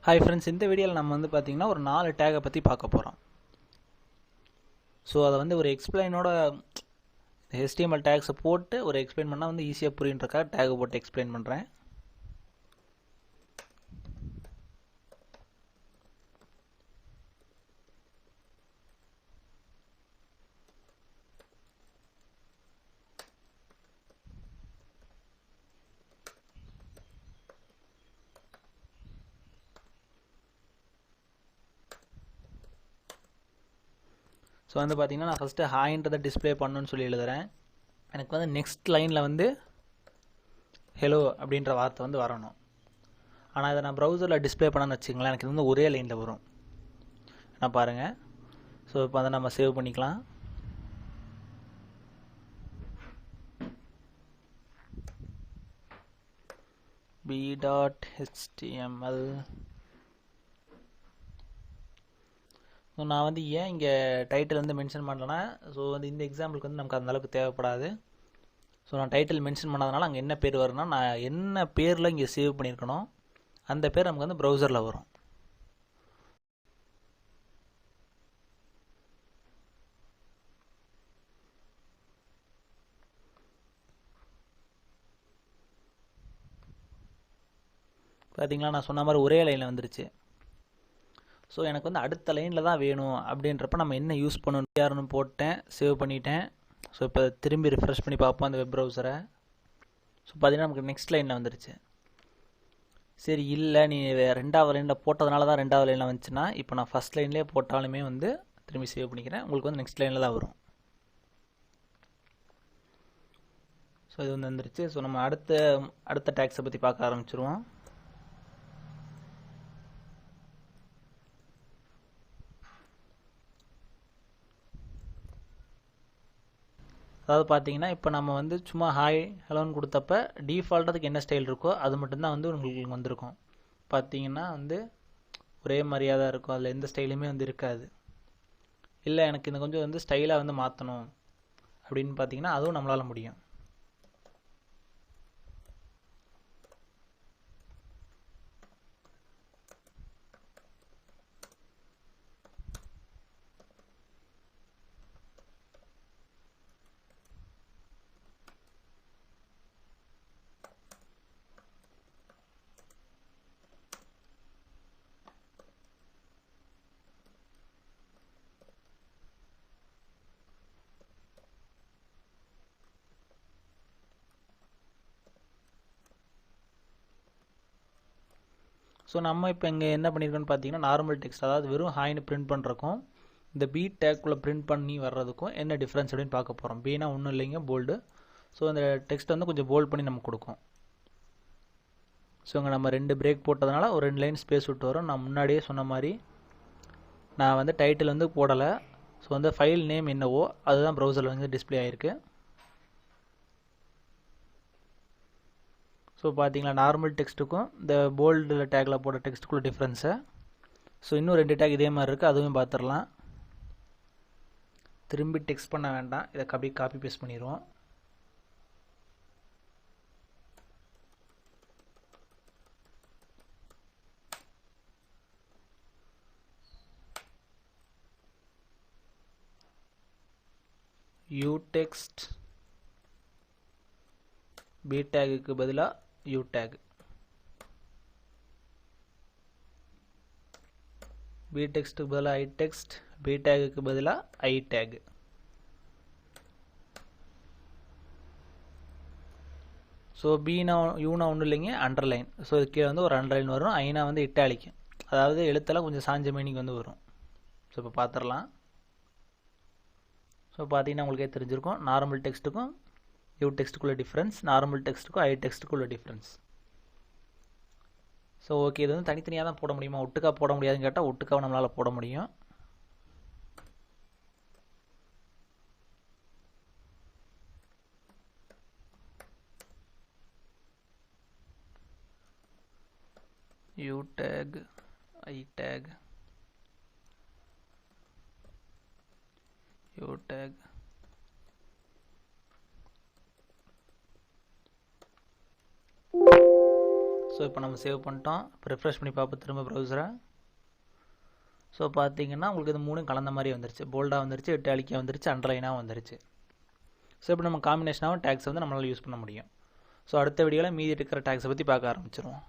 Hi friends, இந்த வீடியோவில் நம்ம வந்து பார்த்திங்கன்னா ஒரு 4 டேகை பற்றி பார்க்க போகிறோம். ஸோ அதை வந்து ஒரு எக்ஸ்பிளைனோட HTML டேக்ஸை போட்டு ஒரு எக்ஸ்பிளைன் பண்ணால் வந்து ஈஸியாக புரியுன்றக்காக டேகை போட்டு எக்ஸ்பிளைன் பண்ணுறேன். ஸோ வந்து பார்த்திங்கன்னா நான் ஃபஸ்ட்டு ஹாய்ன்றதை டிஸ்பிளே பண்ணணுன்னு சொல்லி எழுதுகிறேன். எனக்கு வந்து நெக்ஸ்ட் லைனில் வந்து ஹலோ அப்படின்ற வார்த்தை வந்து வரணும். ஆனால் இதை நான் ப்ரௌசரில் டிஸ்பிளே பண்ணணும்னு வச்சுங்களேன், எனக்கு இது வந்து ஒரே லைனில் வரும். நான் பாருங்கள். ஸோ இப்போ அதை நம்ம சேவ் பண்ணிக்கலாம். b.html. ஸோ நான் வந்து ஏன் இங்கே டைட்டில் வந்து மென்ஷன் பண்ணலன்னா, ஸோ வந்து இந்த எக்ஸாம்பிளுக்கு வந்து நமக்கு அந்தளவுக்கு தேவைப்படாது. ஸோ நான் டைட்டில் மென்ஷன் பண்ணாதனால அங்கே என்ன பேர் வரும்னா, நான் என்ன பேரில் இங்கே சேவ் பண்ணியிருக்கணும் அந்த பேர் நமக்கு வந்து ப்ரௌசரில் வரும். பார்த்தீங்களா, நான் சொன்ன மாதிரி ஒரே லைனில் வந்துருச்சு. ஸோ எனக்கு வந்து அடுத்த லைனில் தான் வேணும் அப்படின்றப்ப நம்ம என்ன யூஸ் பண்ணணும் யாருன்னு போட்டேன், சேவ் பண்ணிட்டேன். ஸோ இப்போ திரும்பி ரிஃப்ரெஷ் பண்ணி பார்ப்போம் அந்த வெப் ப்ரௌசரை. ஸோ பார்த்தீங்கன்னா நமக்கு நெக்ஸ்ட் லைனில் வந்துருச்சு. சரி, இல்லை நீ ரெண்டாவது லைனில் போட்டதுனால தான் ரெண்டாவது லைனில் வந்துச்சுன்னா, இப்போ நான் ஃபஸ்ட் லைன்லேயே போட்டாலுமே வந்து திரும்பி சேவ் பண்ணிக்கிறேன், உங்களுக்கு வந்து நெக்ஸ்ட் லைனில் தான் வரும். ஸோ இது வந்து வந்துருச்சு. ஸோ நம்ம அடுத்த டேக்ஸை பற்றி பார்க்க ஆரம்பிச்சிருவோம். அதாவது பார்த்தீங்கன்னா இப்போ நம்ம வந்து சும்மா ஹாய் ஹலோன்னு கொடுத்தப்ப டிஃபால்ட்டதுக்கு என்ன ஸ்டைல் இருக்கோ அது மட்டும்தான் வந்து உங்களுக்கு வந்திருக்கும். பார்த்தீங்கன்னா வந்து ஒரே மாதிரியாக தான் இருக்கும், அதில் எந்த ஸ்டைலுமே வந்து இருக்காது. இல்லை எனக்கு இந்த கொஞ்சம் வந்து ஸ்டைலாக வந்து மாற்றணும் அப்படின்னு பார்த்தீங்கன்னா அதுவும் நம்மளால் முடியும். ஸோ நம்ம இப்போ இங்கே என்ன பண்ணியிருக்கோன்னு பார்த்தீங்கன்னா, நார்மல் டெக்ஸ்ட், அதாவது வெறும் ஹாய்னு பிரிண்ட் பண்ணுறக்கும் இந்த பி டேக்குள்ளே பிரிண்ட் பண்ணி வர்றதுக்கும் என்ன டிஃப்ரென்ஸ் அப்படின்னு பார்க்க போகிறோம். பீனா ஒன்றும் இல்லைங்க, போல்டு. ஸோ அந்த டெக்ஸ்ட் வந்து கொஞ்சம் போல்ட் பண்ணி நமக்கு கொடுக்கும். ஸோ இங்கே நம்ம 2 பிரேக் போட்டதுனால ஒரு 2 லைன் ஸ்பேஸ் விட்டு வரும். நான் முன்னாடியே சொன்ன மாதிரி நான் வந்து டைட்டில் வந்து போடலை. ஸோ வந்து ஃபைல் நேம் என்னவோ அதுதான் ப்ரௌசரில் வந்து டிஸ்பிளே ஆகிருக்கு. ஸோ பார்த்தீங்களா, நார்மல் டெக்ஸ்ட்டுக்கும் இந்த போல்டு டேக்கில் போட்ட டெக்ஸ்ட்டுக்குள்ள டிஃப்ரென்ஸை. ஸோ இன்னும் 2 டேக் இதே மாதிரி இருக்குது, அதுவும் பார்த்துடலாம். திரும்பி டெக்ஸ்ட் பண்ண வேண்டாம், இதை அப்படியே காப்பி பேஸ்ட் பண்ணிடுவோம். யூ டெக்ஸ்ட் பி டேகுக்கு பதிலாக யூ டேக், பி டெக்ஸ்ட்டுக்கு பதிலாக ஐ டெக்ஸ்ட், பி டேகுக்கு பதிலாக ஐ டேக். ஸோ பீனா யூனா ஒன்றும் இல்லைங்க, அண்டர்லைன். ஸோ இது கீழே வந்து ஒரு அண்டர்லைன் வரும். ஐனா வந்து இட்டாலிக்கும், அதாவது எழுத்தெல்லாம் கொஞ்சம் சாஞ்ச மீனிங் வந்து வரும். ஸோ இப்போ பார்த்துடலாம். ஸோ பார்த்தீங்கன்னா உங்களுக்கே தெரிஞ்சிருக்கும் நார்மல் டெக்ஸ்ட்டுக்கும் யூ டெக்ஸ்ட்டுக்குள்ள டிஃப்ரென்ஸ், நார்மல் டெக்ஸ்ட்டுக்கும் ஐ டெக்ஸ்ட்டுக்குள்ள டிஃப்ரென்ஸ். ஸோ ஓகே, இது வந்து தனித்தனியாக தான் போட முடியுமா, ஒட்டுக்கா போட முடியாதுன்னு கேட்டால் ஒட்டுக்காவை நம்மளால் போட முடியும். You take, I take, you take. So இப்போ நம்ம சேவ் பண்ணிட்டோம். இப்போ ரெஃப்ரெஷ் பண்ணி பார்ப்போம் திரும்ப ப்ரௌசரை. ஸோ பார்த்தீங்கன்னா உங்களுக்கு இது மூணும் கலந்த மாதிரி வந்துருச்சு. போல்டாக வந்துருச்சு, இட்டாலிக்காக வந்துருச்சு, அண்டர்லைனாக வந்துருச்சு. ஸோ இப்போ நம்ம காம்பினேஷனாகவும் டேக்ஸ் வந்து நம்மளால் யூஸ் பண்ண முடியும். ஸோ அடுத்த வீடியோவில் மீதி இருக்கிற டேக்ஸை பற்றி பார்க்க ஆரம்பிச்சிருவோம்.